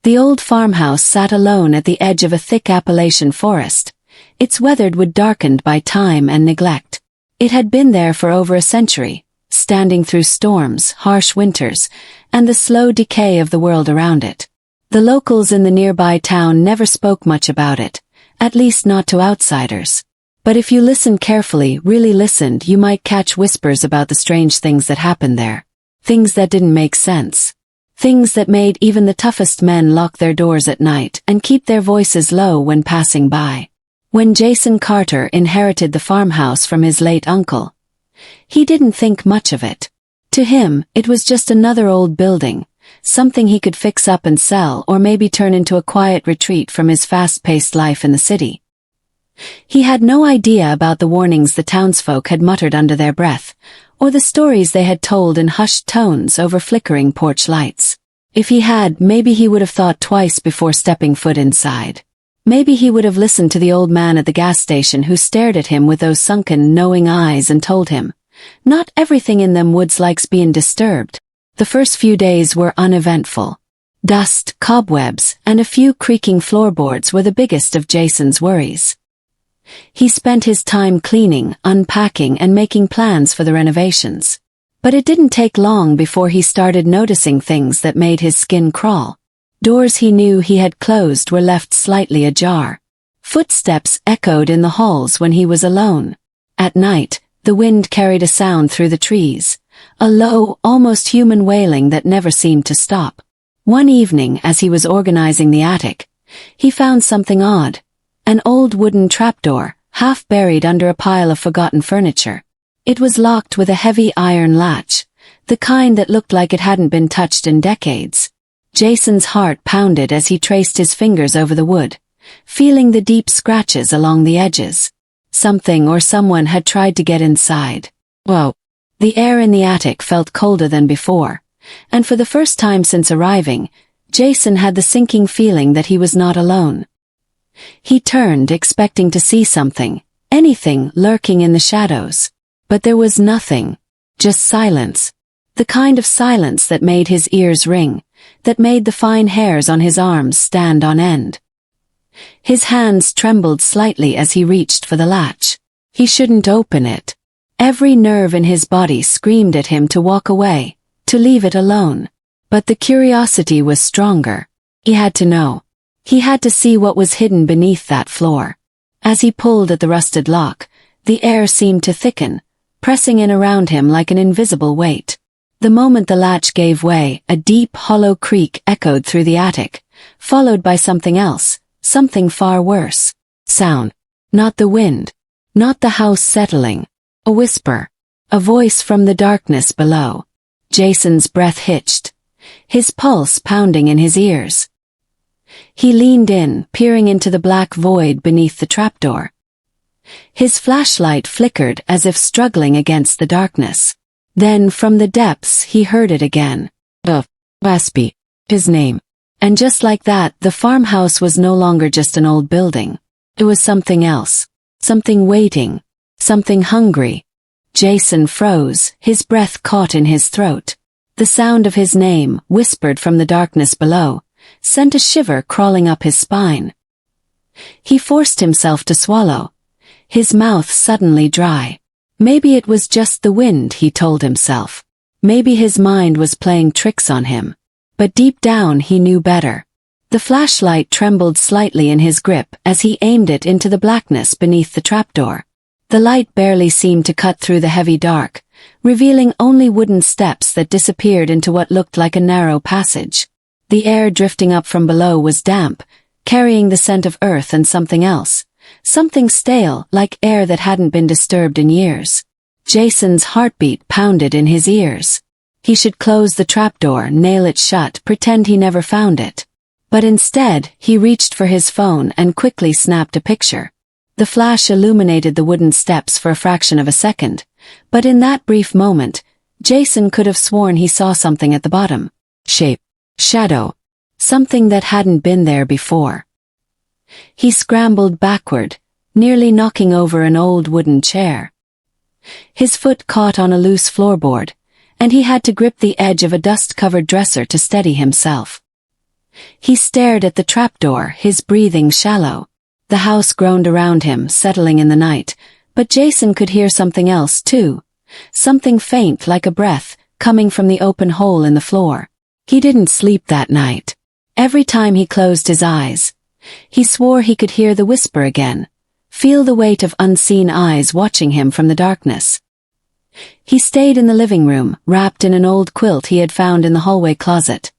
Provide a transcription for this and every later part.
The old farmhouse sat alone at the edge of a thick Appalachian forest, its weathered wood darkened by time and neglect. It had been there for over a century, standing through storms, harsh winters, and the slow decay of the world around it. The locals in the nearby town never spoke much about it, at least not to outsiders. But if you listened carefully, really listened, you might catch whispers about the strange things that happened there. Things that didn't make sense. Things that made even the toughest men lock their doors at night and keep their voices low when passing by. When Jason Carter inherited the farmhouse from his late uncle, he didn't think much of it. To him, it was just another old building, something he could fix up and sell or maybe turn into a quiet retreat from his fast-paced life in the city. He had no idea about the warnings the townsfolk had muttered under their breath, or the stories they had told in hushed tones over flickering porch lights. If he had, maybe he would have thought twice before stepping foot inside. Maybe he would have listened to the old man at the gas station who stared at him with those sunken, knowing eyes and told him, "Not everything in them woods likes being disturbed." The first few days were uneventful. Dust, cobwebs, and a few creaking floorboards were the biggest of Jason's worries. He spent his time cleaning, unpacking, and making plans for the renovations. But it didn't take long before he started noticing things that made his skin crawl. Doors he knew he had closed were left slightly ajar. Footsteps echoed in the halls when he was alone. At night, the wind carried a sound through the trees, a low, almost human wailing that never seemed to stop. One evening, as he was organizing the attic, he found something odd. An old wooden trapdoor, half buried under a pile of forgotten furniture. It was locked with a heavy iron latch, the kind that looked like it hadn't been touched in decades. Jason's heart pounded as he traced his fingers over the wood, feeling the deep scratches along the edges. Something or someone had tried to get inside. Whoa! The air in the attic felt colder than before, and for the first time since arriving, Jason had the sinking feeling that he was not alone. He turned, expecting to see something, anything lurking in the shadows. But there was nothing, just silence. The kind of silence that made his ears ring, that made the fine hairs on his arms stand on end. His hands trembled slightly as he reached for the latch. He shouldn't open it. Every nerve in his body screamed at him to walk away, to leave it alone. But the curiosity was stronger. He had to know. He had to see what was hidden beneath that floor. As he pulled at the rusted lock, the air seemed to thicken, pressing in around him like an invisible weight. The moment the latch gave way, a deep, hollow creak echoed through the attic, followed by something else, something far worse. Sound. Not the wind. Not the house settling. A whisper. A voice from the darkness below. Jason's breath hitched, his pulse pounding in his ears. He leaned in, peering into the black void beneath the trapdoor. His flashlight flickered as if struggling against the darkness. Then from the depths he heard it again. Waspy. His name. And just like that, the farmhouse was no longer just an old building. It was something else. Something waiting. Something hungry. Jason froze, his breath caught in his throat. The sound of his name, whispered from the darkness below, sent a shiver crawling up his spine. He forced himself to swallow, his mouth suddenly dry. Maybe it was just the wind, he told himself. Maybe his mind was playing tricks on him. But deep down he knew better. The flashlight trembled slightly in his grip as he aimed it into the blackness beneath the trapdoor. The light barely seemed to cut through the heavy dark, revealing only wooden steps that disappeared into what looked like a narrow passage. The air drifting up from below was damp, carrying the scent of earth and something else. Something stale, like air that hadn't been disturbed in years. Jason's heartbeat pounded in his ears. He should close the trapdoor, nail it shut, pretend he never found it. But instead, he reached for his phone and quickly snapped a picture. The flash illuminated the wooden steps for a fraction of a second, but in that brief moment, Jason could have sworn he saw something at the bottom. Shape. Shadow. Something that hadn't been there before. He scrambled backward, nearly knocking over an old wooden chair. His foot caught on a loose floorboard, and he had to grip the edge of a dust-covered dresser to steady himself. He stared at the trapdoor, his breathing shallow. The house groaned around him, settling in the night, but Jason could hear something else too. Something faint like a breath, coming from the open hole in the floor. He didn't sleep that night. Every time he closed his eyes, he swore he could hear the whisper again, feel the weight of unseen eyes watching him from the darkness. He stayed in the living room, wrapped in an old quilt he had found in the hallway closet.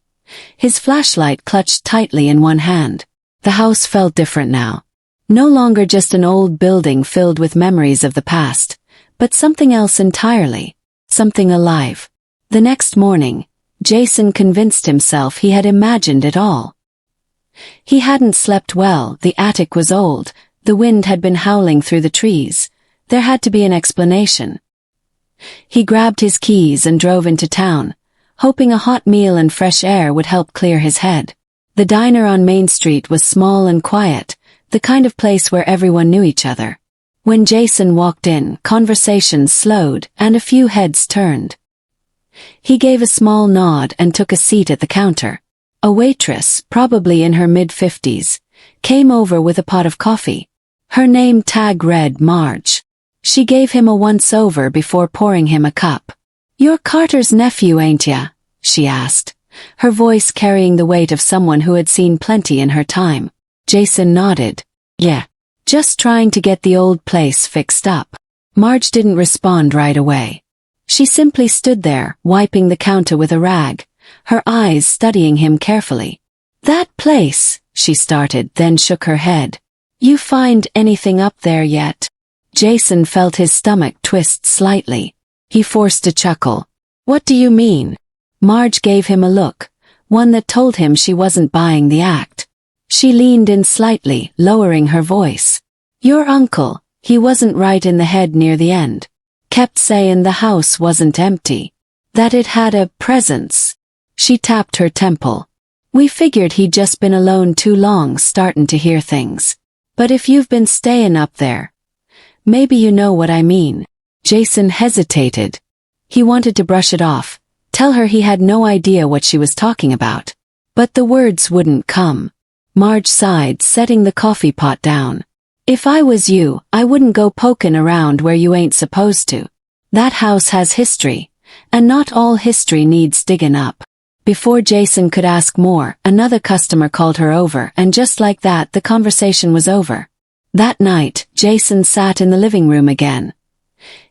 His flashlight clutched tightly in one hand. The house felt different now. No longer just an old building filled with memories of the past, but something else entirely. Something alive. The next morning, Jason convinced himself he had imagined it all. He hadn't slept well, the attic was old, the wind had been howling through the trees. There had to be an explanation. He grabbed his keys and drove into town, hoping a hot meal and fresh air would help clear his head. The diner on Main Street was small and quiet, the kind of place where everyone knew each other. When Jason walked in, conversations slowed and a few heads turned. He gave a small nod and took a seat at the counter. A waitress, probably in her mid-50s, came over with a pot of coffee. Her name tag read Marge. She gave him a once-over before pouring him a cup. "You're Carter's nephew, ain't ya?" she asked, her voice carrying the weight of someone who had seen plenty in her time. Jason nodded. "Yeah. Just trying to get the old place fixed up." Marge didn't respond right away. She simply stood there, wiping the counter with a rag, her eyes studying him carefully. "That place," she started, then shook her head. "You find anything up there yet?" Jason felt his stomach twist slightly. He forced a chuckle. "What do you mean?" Marge gave him a look, one that told him she wasn't buying the act. She leaned in slightly, lowering her voice. "Your uncle, he wasn't right in the head near the end. Kept sayin' the house wasn't empty. That it had a presence." She tapped her temple. "We figured he'd just been alone too long startin' to hear things. But if you've been stayin' up there, maybe you know what I mean." Jason hesitated. He wanted to brush it off, tell her he had no idea what she was talking about. But the words wouldn't come. Marge sighed, setting the coffee pot down. "If I was you, I wouldn't go pokin' around where you ain't supposed to. That house has history, and not all history needs diggin' up." Before Jason could ask more, another customer called her over, and just like that the conversation was over. That night, Jason sat in the living room again.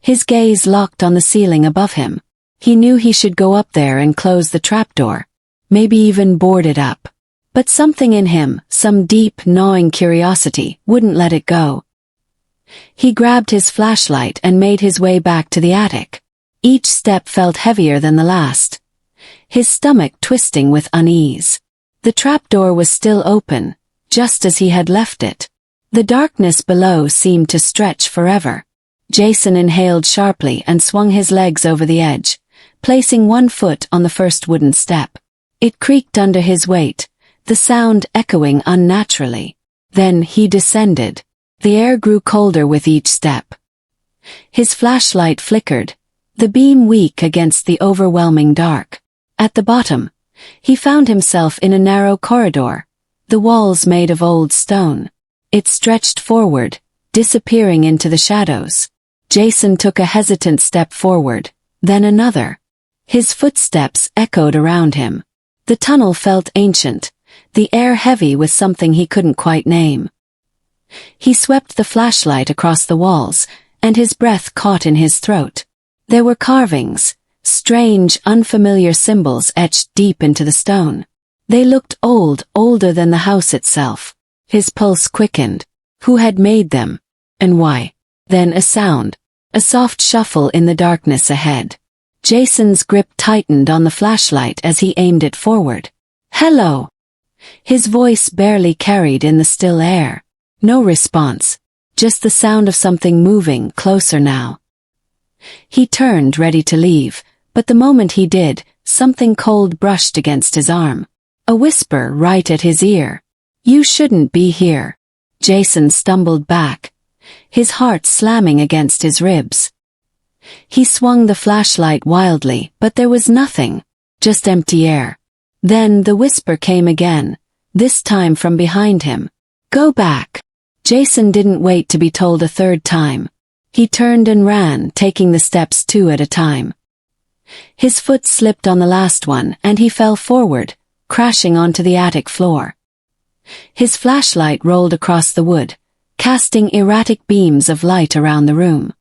His gaze locked on the ceiling above him. He knew he should go up there and close the trapdoor, maybe even board it up. But something in him, some deep, gnawing curiosity, wouldn't let it go. He grabbed his flashlight and made his way back to the attic. Each step felt heavier than the last, his stomach twisting with unease. The trapdoor was still open, just as he had left it. The darkness below seemed to stretch forever. Jason inhaled sharply and swung his legs over the edge, placing one foot on the first wooden step. It creaked under his weight, the sound echoing unnaturally. Then he descended. The air grew colder with each step. His flashlight flickered, the beam weak against the overwhelming dark. At the bottom, he found himself in a narrow corridor, the walls made of old stone. It stretched forward, disappearing into the shadows. Jason took a hesitant step forward, then another. His footsteps echoed around him. The tunnel felt ancient, the air heavy with something he couldn't quite name. He swept the flashlight across the walls, and his breath caught in his throat. There were carvings, strange, unfamiliar symbols etched deep into the stone. They looked old, older than the house itself. His pulse quickened. Who had made them? And why? Then a sound. A soft shuffle in the darkness ahead. Jason's grip tightened on the flashlight as he aimed it forward. "Hello!" His voice barely carried in the still air. No response. Just the sound of something moving closer now. He turned, ready to leave, but the moment he did, something cold brushed against his arm. A whisper right at his ear. "You shouldn't be here." Jason stumbled back, his heart slamming against his ribs. He swung the flashlight wildly, but there was nothing, just empty air. Then the whisper came again, this time from behind him. Go back. Jason didn't wait to be told a third time. He turned and ran, taking the steps 2 at a time. His foot slipped on the last one and he fell forward, crashing onto the attic floor. His flashlight rolled across the wood, casting erratic beams of light around the room.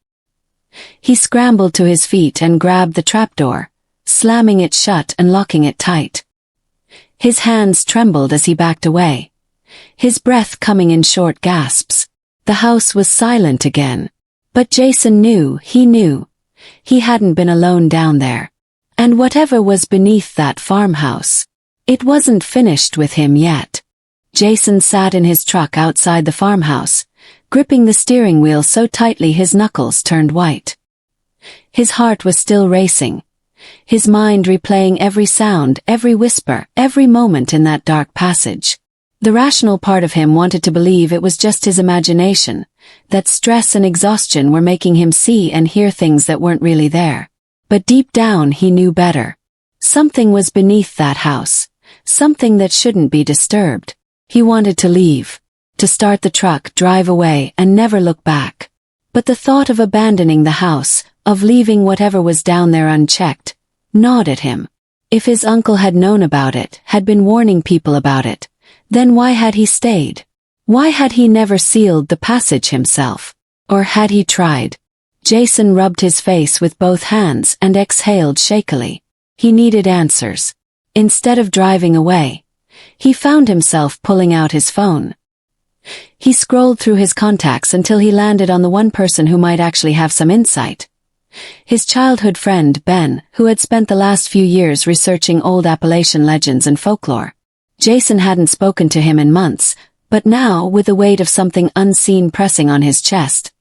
He scrambled to his feet and grabbed the trapdoor, slamming it shut and locking it tight. His hands trembled as he backed away, his breath coming in short gasps. The house was silent again. But Jason knew, he hadn't been alone down there. And whatever was beneath that farmhouse, it wasn't finished with him yet. Jason sat in his truck outside the farmhouse, gripping the steering wheel so tightly his knuckles turned white. His heart was still racing, his mind replaying every sound, every whisper, every moment in that dark passage. The rational part of him wanted to believe it was just his imagination, that stress and exhaustion were making him see and hear things that weren't really there. But deep down he knew better. Something was beneath that house, something that shouldn't be disturbed. He wanted to leave, to start the truck, drive away, and never look back. But the thought of abandoning the house, of leaving whatever was down there unchecked, gnawed at him. If his uncle had known about it, had been warning people about it, then why had he stayed? Why had he never sealed the passage himself? Or had he tried? Jason rubbed his face with both hands and exhaled shakily. He needed answers. Instead of driving away, he found himself pulling out his phone. He scrolled through his contacts until he landed on the one person who might actually have some insight. His childhood friend, Ben, who had spent the last few years researching old Appalachian legends and folklore. Jason hadn't spoken to him in months, but now, with the weight of something unseen pressing on his chest,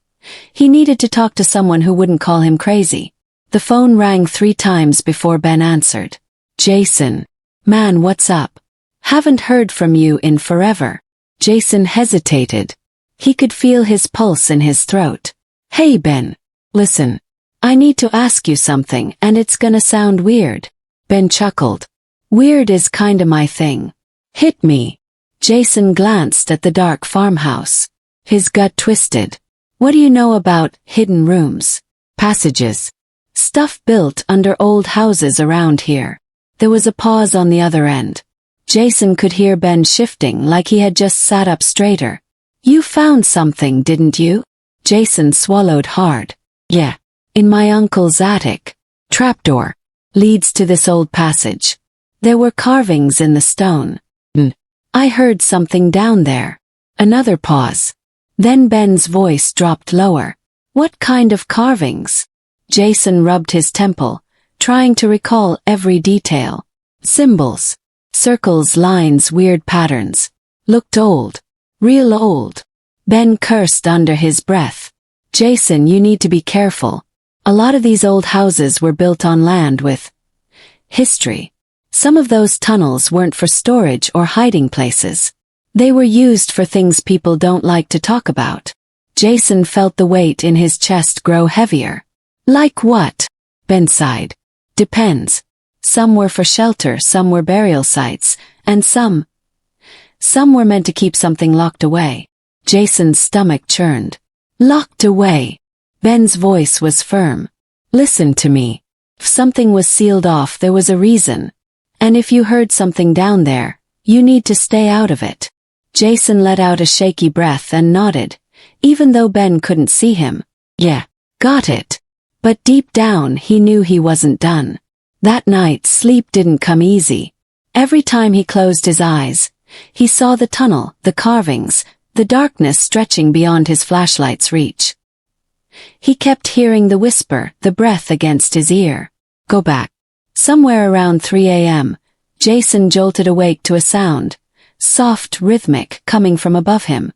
he needed to talk to someone who wouldn't call him crazy. The phone rang 3 times before Ben answered. Jason. Man, what's up? Haven't heard from you in forever. Jason hesitated. He could feel his pulse in his throat. Hey Ben. Listen. I need to ask you something and it's gonna sound weird. Ben chuckled. Weird is kinda my thing. Hit me. Jason glanced at the dark farmhouse. His gut twisted. What do you know about hidden rooms? Passages. Stuff built under old houses around here. There was a pause on the other end. Jason could hear Ben shifting like he had just sat up straighter. You found something, didn't you? Jason swallowed hard. Yeah. In my uncle's attic. Trapdoor. Leads to this old passage. There were carvings in the stone. I heard something down there. Another pause. Then Ben's voice dropped lower. What kind of carvings? Jason rubbed his temple, trying to recall every detail. Symbols. Circles, lines, weird patterns. Looked old. Real old. Ben cursed under his breath. Jason, you need to be careful. A lot of these old houses were built on land with history. Some of those tunnels weren't for storage or hiding places. They were used for things people don't like to talk about. Jason felt the weight in his chest grow heavier. Like what? Ben sighed. Depends. Some were for shelter, some were burial sites, and some were meant to keep something locked away. Jason's stomach churned. Locked away. Ben's voice was firm. Listen to me. If something was sealed off, there was a reason. And if you heard something down there, you need to stay out of it. Jason let out a shaky breath and nodded, even though Ben couldn't see him. Yeah, got it. But deep down he knew he wasn't done. That night sleep didn't come easy. Every time he closed his eyes, he saw the tunnel, the carvings, the darkness stretching beyond his flashlight's reach. He kept hearing the whisper, the breath against his ear. Go back. Somewhere around 3 a.m., Jason jolted awake to a sound, soft, rhythmic, coming from above him.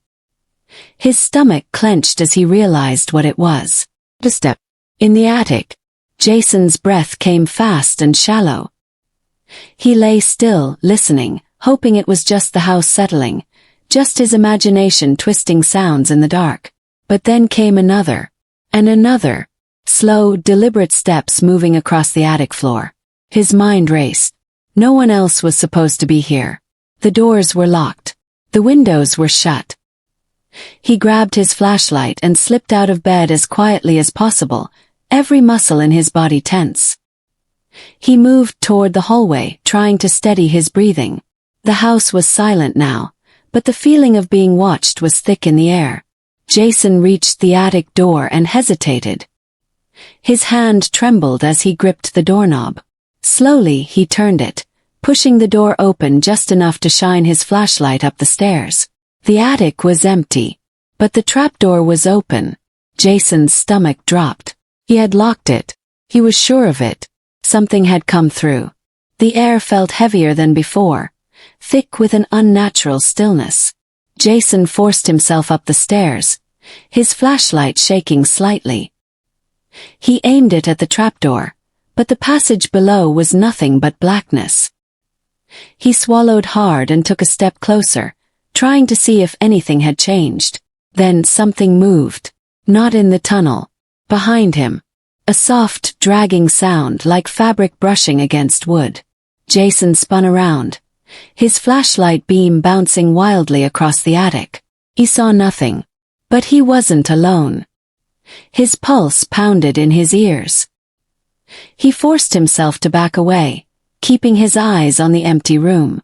His stomach clenched as he realized what it was. A step. In the attic. Jason's breath came fast and shallow. He lay still, listening, hoping it was just the house settling, just his imagination twisting sounds in the dark. But then came another, and another, slow, deliberate steps moving across the attic floor. His mind raced. No one else was supposed to be here. The doors were locked. The windows were shut. He grabbed his flashlight and slipped out of bed as quietly as possible, every muscle in his body tense. He moved toward the hallway, trying to steady his breathing. The house was silent now, but the feeling of being watched was thick in the air. Jason reached the attic door and hesitated. His hand trembled as he gripped the doorknob. Slowly, he turned it, pushing the door open just enough to shine his flashlight up the stairs. The attic was empty, but the trapdoor was open. Jason's stomach dropped. He had locked it. He was sure of it. Something had come through. The air felt heavier than before, thick with an unnatural stillness. Jason forced himself up the stairs, his flashlight shaking slightly. He aimed it at the trapdoor, but the passage below was nothing but blackness. He swallowed hard and took a step closer, trying to see if anything had changed. Then something moved. Not in the tunnel. Behind him. A soft, dragging sound like fabric brushing against wood. Jason spun around, his flashlight beam bouncing wildly across the attic. He saw nothing. But he wasn't alone. His pulse pounded in his ears. He forced himself to back away, keeping his eyes on the empty room.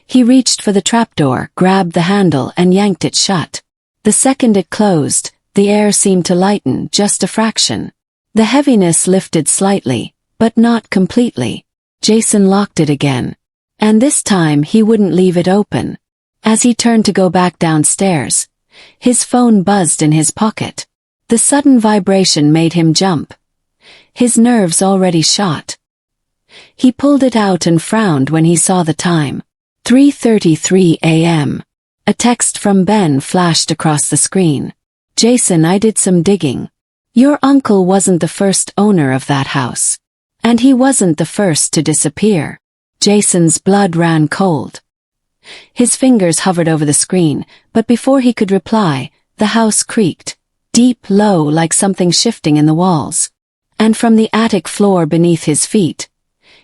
He reached for the trapdoor, grabbed the handle and yanked it shut. The second it closed, the air seemed to lighten just a fraction. The heaviness lifted slightly, but not completely. Jason locked it again. And this time he wouldn't leave it open. As he turned to go back downstairs, his phone buzzed in his pocket. The sudden vibration made him jump. His nerves already shot. He pulled it out and frowned when he saw the time. 3:33 a.m. A text from Ben flashed across the screen. Jason, I did some digging. Your uncle wasn't the first owner of that house. And he wasn't the first to disappear. Jason's blood ran cold. His fingers hovered over the screen, but before he could reply, the house creaked, deep, low, like something shifting in the walls. And from the attic floor beneath his feet,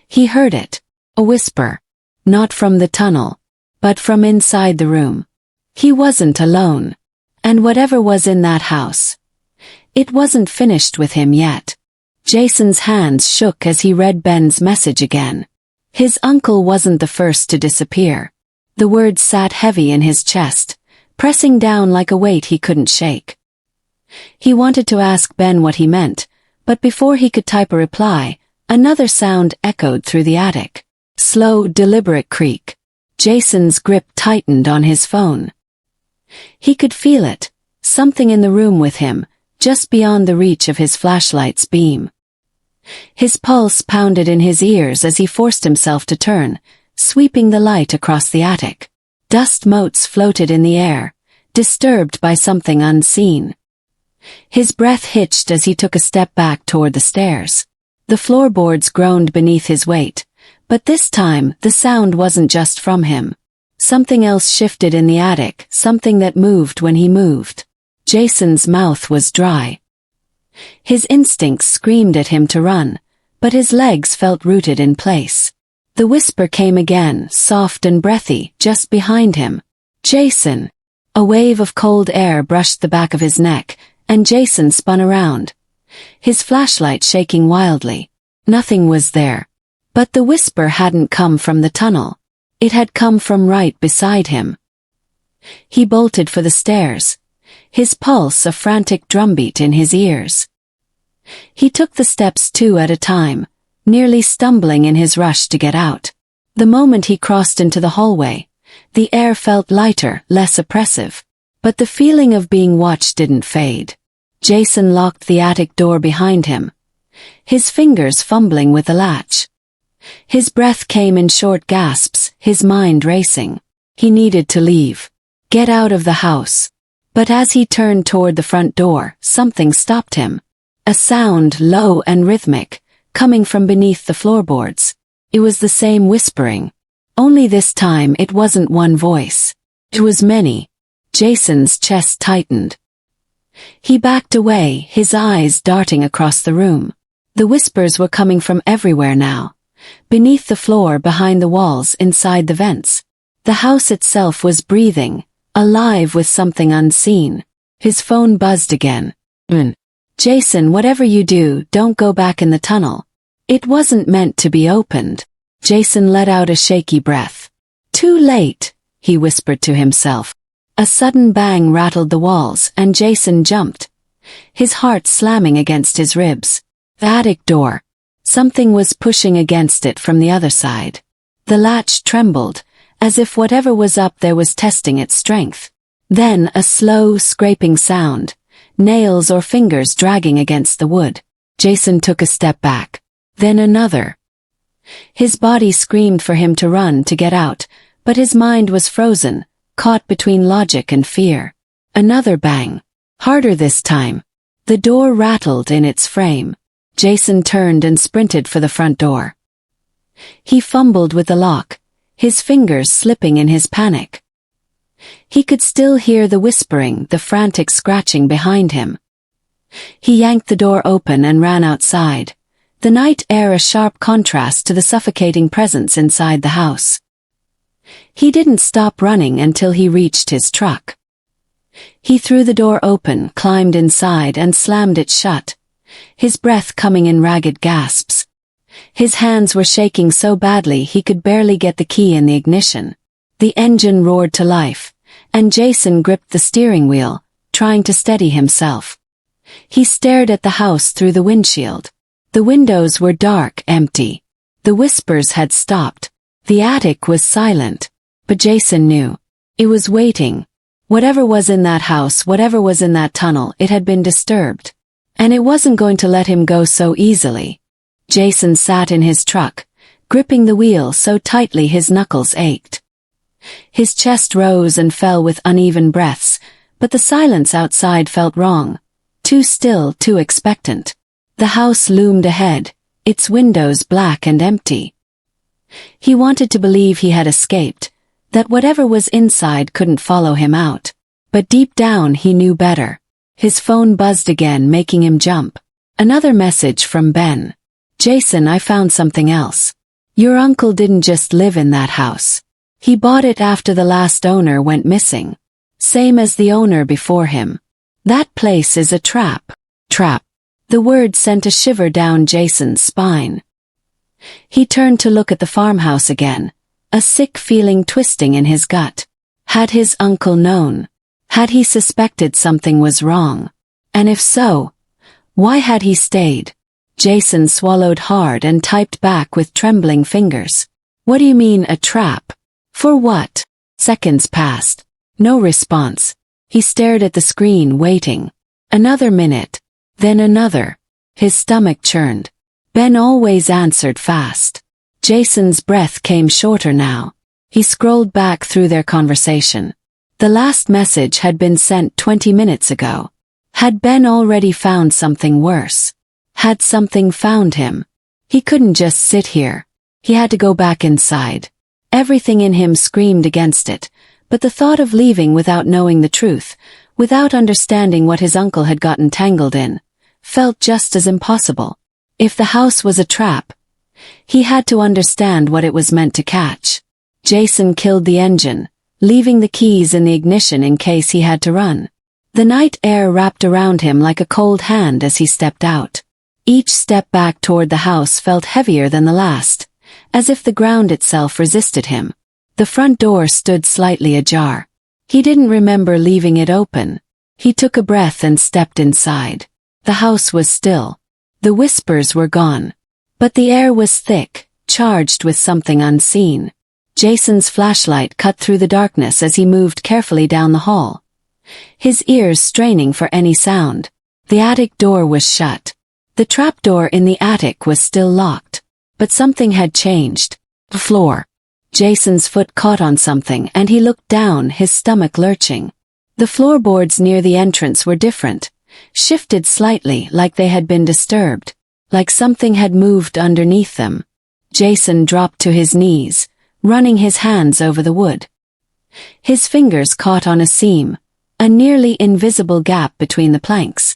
he heard it, a whisper. Not from the tunnel, but from inside the room. He wasn't alone. And whatever was in that house, it wasn't finished with him yet. Jason's hands shook as he read Ben's message again. His uncle wasn't the first to disappear. The words sat heavy in his chest, pressing down like a weight he couldn't shake. He wanted to ask Ben what he meant, but before he could type a reply, another sound echoed through the attic. Slow, deliberate creak. Jason's grip tightened on his phone. He could feel it, something in the room with him, just beyond the reach of his flashlight's beam. His pulse pounded in his ears as he forced himself to turn, sweeping the light across the attic. Dust motes floated in the air, disturbed by something unseen. His breath hitched as he took a step back toward the stairs. The floorboards groaned beneath his weight, but this time the sound wasn't just from him. Something else shifted in the attic, something that moved when he moved. Jason's mouth was dry. His instincts screamed at him to run, but his legs felt rooted in place. The whisper came again, soft and breathy, just behind him. Jason! A wave of cold air brushed the back of his neck, and Jason spun around, his flashlight shaking wildly. Nothing was there. But the whisper hadn't come from the tunnel. It had come from right beside him. He bolted for the stairs, his pulse a frantic drumbeat in his ears. He took the steps two at a time, nearly stumbling in his rush to get out. The moment he crossed into the hallway, the air felt lighter, less oppressive. But the feeling of being watched didn't fade. Jason locked the attic door behind him, his fingers fumbling with the latch. His breath came in short gasps, his mind racing. He needed to leave. Get out of the house. But as he turned toward the front door, something stopped him. A sound, low and rhythmic, coming from beneath the floorboards. It was the same whispering. Only this time it wasn't one voice. It was many. Jason's chest tightened. He backed away, his eyes darting across the room. The whispers were coming from everywhere now, beneath the floor, behind the walls, inside the vents. The house itself was breathing, alive with something unseen. His phone buzzed again. Jason, whatever you do, don't go back in the tunnel. It wasn't meant to be opened. Jason let out a shaky breath. Too late, he whispered to himself. A sudden bang rattled the walls and Jason jumped, his heart slamming against his ribs. The attic door. Something was pushing against it from the other side. The latch trembled, as if whatever was up there was testing its strength. Then a slow, scraping sound, nails or fingers dragging against the wood. Jason took a step back. Then another. His body screamed for him to run, to get out, but his mind was frozen, caught between logic and fear. Another bang. Harder this time. The door rattled in its frame. Jason turned and sprinted for the front door. He fumbled with the lock, his fingers slipping in his panic. He could still hear the whispering, the frantic scratching behind him. He yanked the door open and ran outside, the night air a sharp contrast to the suffocating presence inside the house. He didn't stop running until he reached his truck. He threw the door open, climbed inside and slammed it shut, his breath coming in ragged gasps. His hands were shaking so badly he could barely get the key in the ignition. The engine roared to life, and Jason gripped the steering wheel, trying to steady himself. He stared at the house through the windshield. The windows were dark, empty. The whispers had stopped. The attic was silent. But Jason knew. It was waiting. Whatever was in that house, whatever was in that tunnel, it had been disturbed. And it wasn't going to let him go so easily. Jason sat in his truck, gripping the wheel so tightly his knuckles ached. His chest rose and fell with uneven breaths, but the silence outside felt wrong. Too still, too expectant. The house loomed ahead, its windows black and empty. He wanted to believe he had escaped, that whatever was inside couldn't follow him out. But deep down he knew better. His phone buzzed again, making him jump. Another message from Ben. Jason, I found something else. Your uncle didn't just live in that house. He bought it after the last owner went missing. Same as the owner before him. That place is a trap. Trap. The word sent a shiver down Jason's spine. He turned to look at the farmhouse again, a sick feeling twisting in his gut. Had his uncle known? Had he suspected something was wrong? And if so, why had he stayed? Jason swallowed hard and typed back with trembling fingers. What do you mean, a trap? For what? Seconds passed. No response. He stared at the screen, waiting. Another minute. Then another. His stomach churned. Ben always answered fast. Jason's breath came shorter now. He scrolled back through their conversation. The last message had been sent 20 minutes ago. Had Ben already found something worse? Had something found him? He couldn't just sit here. He had to go back inside. Everything in him screamed against it, but the thought of leaving without knowing the truth, without understanding what his uncle had gotten tangled in, felt just as impossible. If the house was a trap, he had to understand what it was meant to catch. Jason killed the engine, leaving the keys in the ignition in case he had to run. The night air wrapped around him like a cold hand as he stepped out. Each step back toward the house felt heavier than the last, as if the ground itself resisted him. The front door stood slightly ajar. He didn't remember leaving it open. He took a breath and stepped inside. The house was still. The whispers were gone. But the air was thick, charged with something unseen. Jason's flashlight cut through the darkness as he moved carefully down the hall, his ears straining for any sound. The attic door was shut. The trapdoor in the attic was still locked. But something had changed. The floor. Jason's foot caught on something and he looked down, his stomach lurching. The floorboards near the entrance were different, shifted slightly like they had been disturbed, like something had moved underneath them. Jason dropped to his knees, running his hands over the wood. His fingers caught on a seam, a nearly invisible gap between the planks.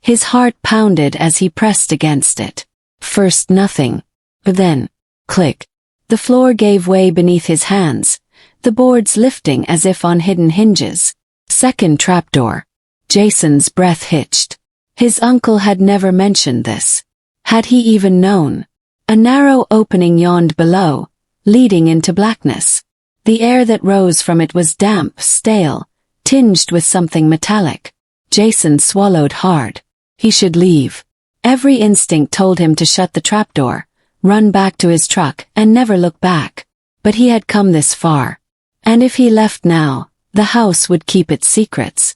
His heart pounded as he pressed against it. First nothing. But then, Click. The floor gave way beneath his hands, the boards lifting as if on hidden hinges. Second trapdoor. Jason's breath hitched. His uncle had never mentioned this. Had he even known? A narrow opening yawned below, leading into blackness. The air that rose from it was damp, stale, tinged with something metallic. Jason swallowed hard. He should leave. Every instinct told him to shut the trapdoor, run back to his truck, and never look back. But he had come this far. And if he left now, the house would keep its secrets.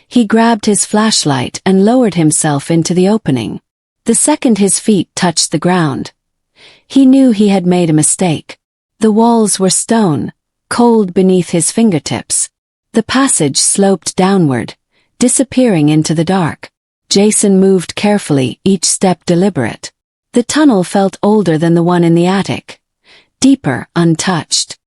He grabbed his flashlight and lowered himself into the opening. The second his feet touched the ground, he knew he had made a mistake. The walls were stone, cold beneath his fingertips. The passage sloped downward, disappearing into the dark. Jason moved carefully, each step deliberate. The tunnel felt older than the one in the attic, deeper, untouched.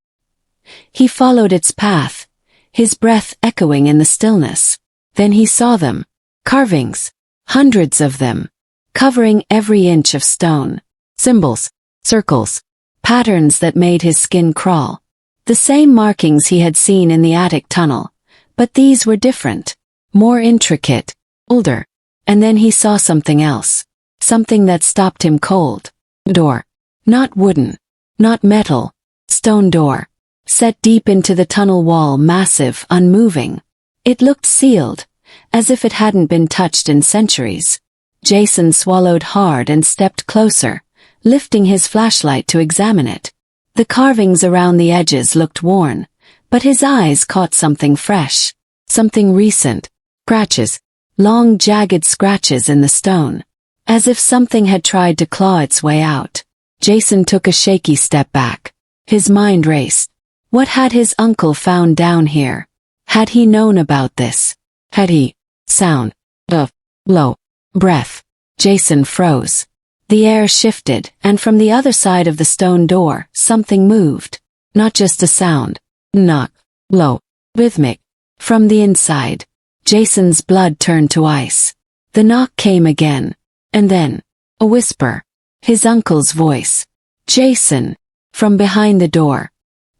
He followed its path, his breath echoing in the stillness. Then he saw them. Carvings. Hundreds of them. Covering every inch of stone. Symbols. Circles. Patterns that made his skin crawl. The same markings he had seen in the attic tunnel. But these were different. More intricate. Older. And then he saw something else. Something that stopped him cold. Door. Not wooden. Not metal. Stone door. Set deep into the tunnel wall, massive, unmoving. It looked sealed, as if it hadn't been touched in centuries. Jason swallowed hard and stepped closer, lifting his flashlight to examine it. The carvings around the edges looked worn, but his eyes caught something fresh, something recent. Scratches. Long, jagged scratches in the stone. As if something had tried to claw its way out. Jason took a shaky step back. His mind raced. What had his uncle found down here? Had he known about this? Had he? Sound. Of. Low. Breath. Jason froze. The air shifted, and from the other side of the stone door, something moved. Not just a sound. Knock. Low. Rhythmic. From the inside. Jason's blood turned to ice. The knock came again. And then. A whisper. His uncle's voice. Jason. From behind the door.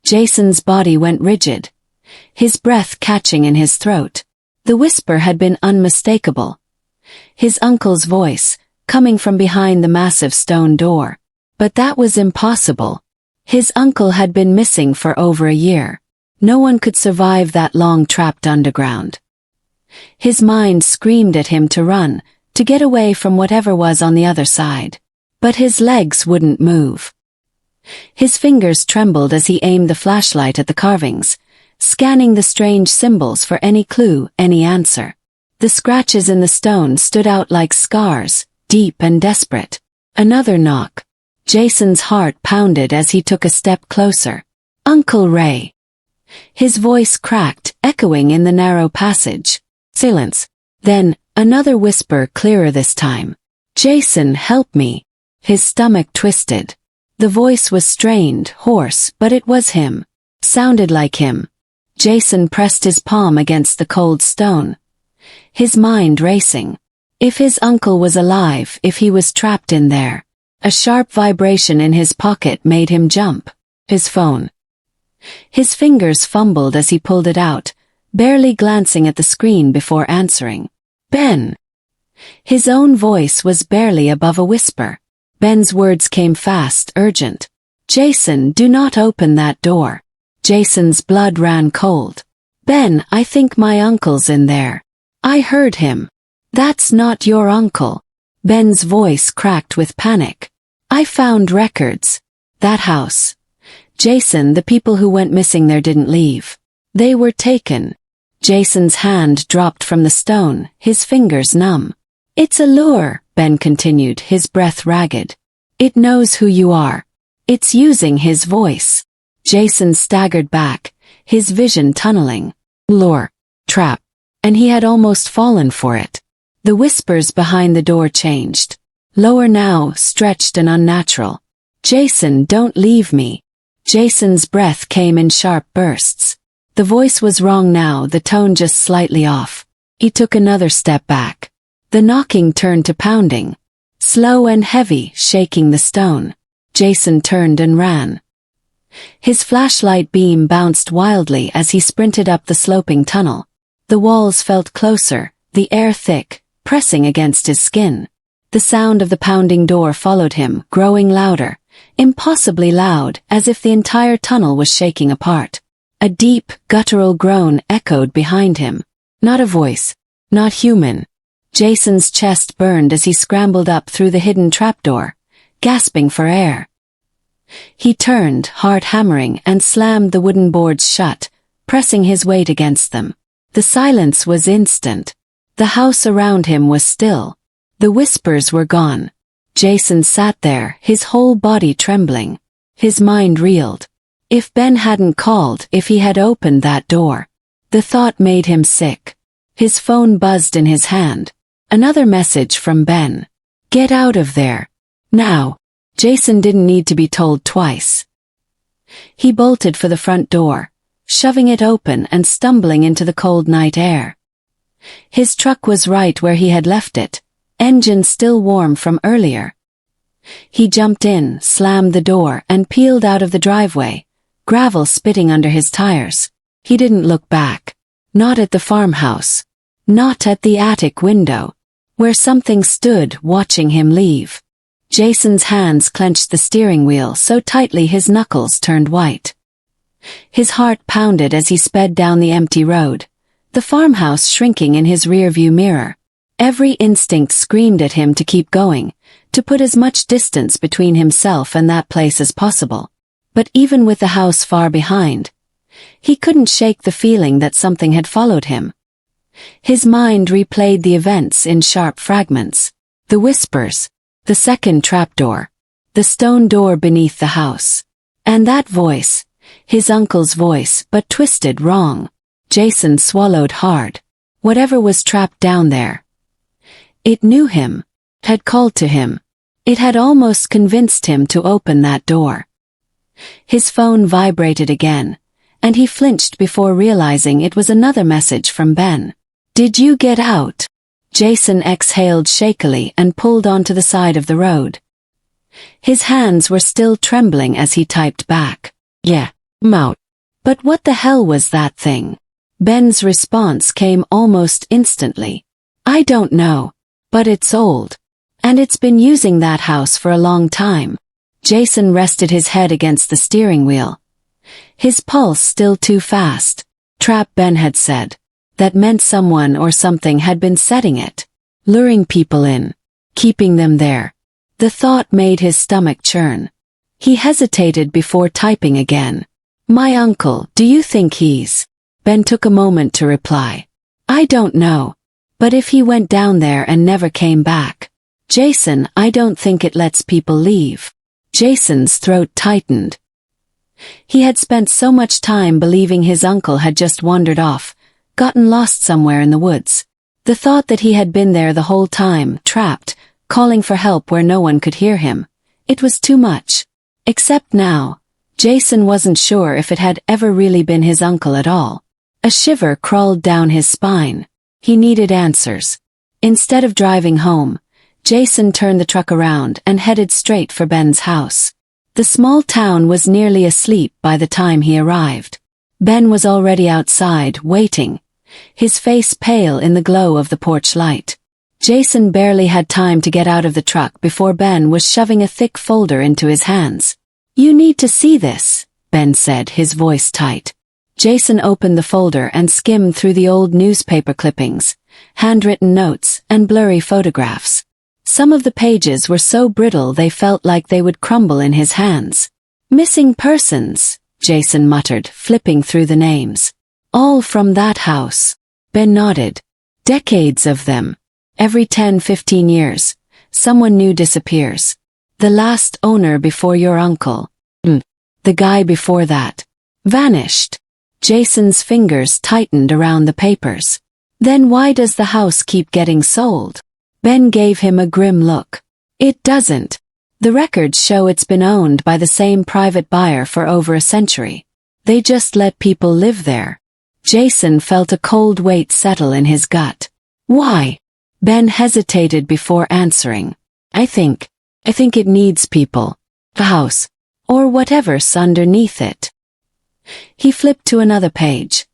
Jason's body went rigid, his breath catching in his throat. The whisper had been unmistakable. His uncle's voice, coming from behind the massive stone door. But that was impossible. His uncle had been missing for over a year. No one could survive that long trapped underground. His mind screamed at him to run, to get away from whatever was on the other side. But his legs wouldn't move. His fingers trembled as he aimed the flashlight at the carvings, scanning the strange symbols for any clue, any answer. The scratches in the stone stood out like scars, deep and desperate. Another knock. Jason's heart pounded as he took a step closer. Uncle Ray. His voice cracked, echoing in the narrow passage. Silence. Then, another whisper, clearer this time. Jason, help me. His stomach twisted. The voice was strained, hoarse, but it was him. Sounded like him. Jason pressed his palm against the cold stone. His mind racing. If his uncle was alive, if he was trapped in there. A sharp vibration in his pocket made him jump. His phone. His fingers fumbled as he pulled it out, barely glancing at the screen before answering. Ben. His own voice was barely above a whisper. Ben's words came fast, urgent. Jason, do not open that door. Jason's blood ran cold. Ben, I think my uncle's in there. I heard him. That's not your uncle. Ben's voice cracked with panic. I found records. That house. Jason, the people who went missing there didn't leave. They were taken. Jason's hand dropped from the stone, his fingers numb. It's a lure, Ben continued, his breath ragged. It knows who you are. It's using his voice. Jason staggered back, his vision tunneling. Lure. Trap. And he had almost fallen for it. The whispers behind the door changed. Lower now, stretched and unnatural. Jason, don't leave me. Jason's breath came in sharp bursts. The voice was wrong now, the tone just slightly off. He took another step back. The knocking turned to pounding. Slow and heavy, shaking the stone. Jason turned and ran. His flashlight beam bounced wildly as he sprinted up the sloping tunnel. The walls felt closer, the air thick, pressing against his skin. The sound of the pounding door followed him, growing louder, impossibly loud, as if the entire tunnel was shaking apart. A deep, guttural groan echoed behind him. Not a voice. Not human. Jason's chest burned as he scrambled up through the hidden trapdoor, gasping for air. He turned, heart hammering, and slammed the wooden boards shut, pressing his weight against them. The silence was instant. The house around him was still. The whispers were gone. Jason sat there, his whole body trembling. His mind reeled. If Ben hadn't called, if he had opened that door. The thought made him sick. His phone buzzed in his hand. Another message from Ben. Get out of there. Now. Jason didn't need to be told twice. He bolted for the front door, shoving it open and stumbling into the cold night air. His truck was right where he had left it, engine still warm from earlier. He jumped in, slammed the door, and peeled out of the driveway, gravel spitting under his tires. He didn't look back. Not at the farmhouse. Not at the attic window, where something stood watching him leave. Jason's hands clenched the steering wheel so tightly his knuckles turned white. His heart pounded as he sped down the empty road, the farmhouse shrinking in his rearview mirror. Every instinct screamed at him to keep going, to put as much distance between himself and that place as possible. But even with the house far behind, he couldn't shake the feeling that something had followed him. His mind replayed the events in sharp fragments. The whispers. The second trapdoor. The stone door beneath the house. And that voice. His uncle's voice, but twisted wrong. Jason swallowed hard. Whatever was trapped down there. It knew him. Had called to him. It had almost convinced him to open that door. His phone vibrated again, and he flinched before realizing it was another message from Ben. Did you get out? Jason exhaled shakily and pulled onto the side of the road. His hands were still trembling as he typed back. Yeah, I'm out. But what the hell was that thing? Ben's response came almost instantly. I don't know. But it's old. And it's been using that house for a long time. Jason rested his head against the steering wheel. His pulse still too fast. Trap, Ben had said. That meant someone or something had been setting it. Luring people in. Keeping them there. The thought made his stomach churn. He hesitated before typing again. My uncle, do you think he's... Ben took a moment to reply. I don't know. But if he went down there and never came back. Jason, I don't think it lets people leave. Jason's throat tightened. He had spent so much time believing his uncle had just wandered off, gotten lost somewhere in the woods. The thought that he had been there the whole time, trapped, calling for help where no one could hear him. It was too much. Except now, Jason wasn't sure if it had ever really been his uncle at all. A shiver crawled down his spine. He needed answers. Instead of driving home, Jason turned the truck around and headed straight for Ben's house. The small town was nearly asleep by the time he arrived. Ben was already outside, waiting, his face pale in the glow of the porch light. Jason barely had time to get out of the truck before Ben was shoving a thick folder into his hands. You need to see this, Ben said, his voice tight. Jason opened the folder and skimmed through the old newspaper clippings, handwritten notes, and blurry photographs. Some of the pages were so brittle they felt like they would crumble in his hands. Missing persons, Jason muttered, flipping through the names. All from that house. Ben nodded. Decades of them. Every 10-15 years, someone new disappears. The last owner before your uncle. The guy before that. Vanished. Jason's fingers tightened around the papers. Then why does the house keep getting sold? Ben gave him a grim look. It doesn't. The records show it's been owned by the same private buyer for over a century. They just let people live there. Jason felt a cold weight settle in his gut. Why? Ben hesitated before answering. I think it needs people. The house. Or whatever's underneath it. He flipped to another page.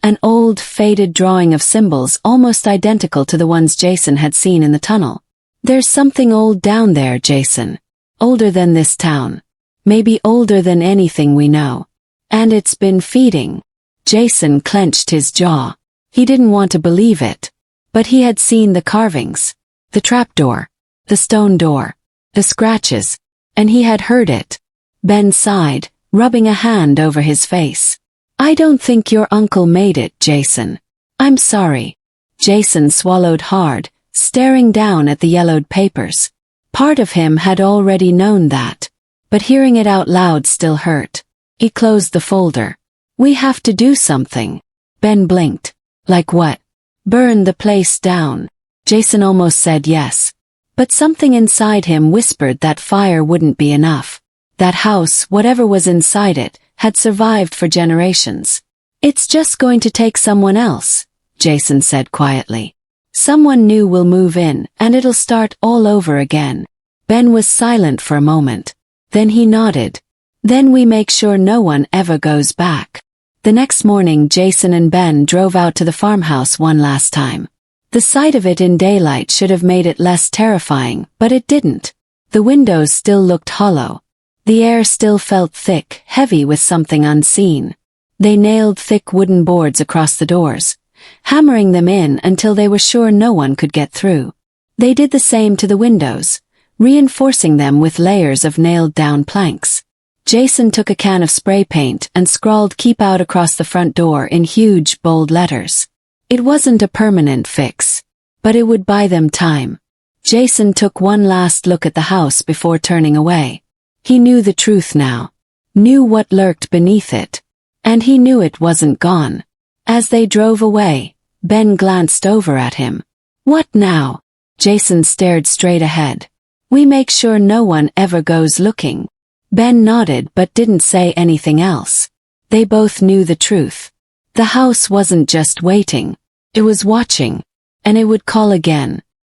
An old, faded drawing of symbols almost identical to the ones Jason had seen in the tunnel. There's something old down there, Jason. Older than this town. Maybe older than anything we know. And it's been feeding. Jason clenched his jaw. He didn't want to believe it. But he had seen the carvings. The trapdoor. The stone door. The scratches. And he had heard it. Ben sighed, rubbing a hand over his face. I don't think your uncle made it, Jason. I'm sorry. Jason swallowed hard, staring down at the yellowed papers. Part of him had already known that. But hearing it out loud still hurt. He closed the folder. We have to do something. Ben blinked. Like what? Burn the place down. Jason almost said yes. But something inside him whispered that fire wouldn't be enough. That house, whatever was inside it, had survived for generations. It's just going to take someone else, Jason said quietly. Someone new will move in, and it'll start all over again. Ben was silent for a moment. Then he nodded. Then we make sure no one ever goes back. The next morning Jason and Ben drove out to the farmhouse one last time. The sight of it in daylight should have made it less terrifying, but it didn't. The windows still looked hollow. The air still felt thick, heavy with something unseen. They nailed thick wooden boards across the doors, hammering them in until they were sure no one could get through. They did the same to the windows, reinforcing them with layers of nailed-down planks. Jason took a can of spray paint and scrawled "Keep Out" across the front door in huge, bold letters. It wasn't a permanent fix, but it would buy them time. Jason took one last look at the house before turning away. He knew the truth now. Knew what lurked beneath it. And he knew it wasn't gone. As they drove away, Ben glanced over at him. What now? Jason stared straight ahead. We make sure no one ever goes looking. Ben nodded but didn't say anything else. They both knew the truth. The house wasn't just waiting. It was watching. And it would call again.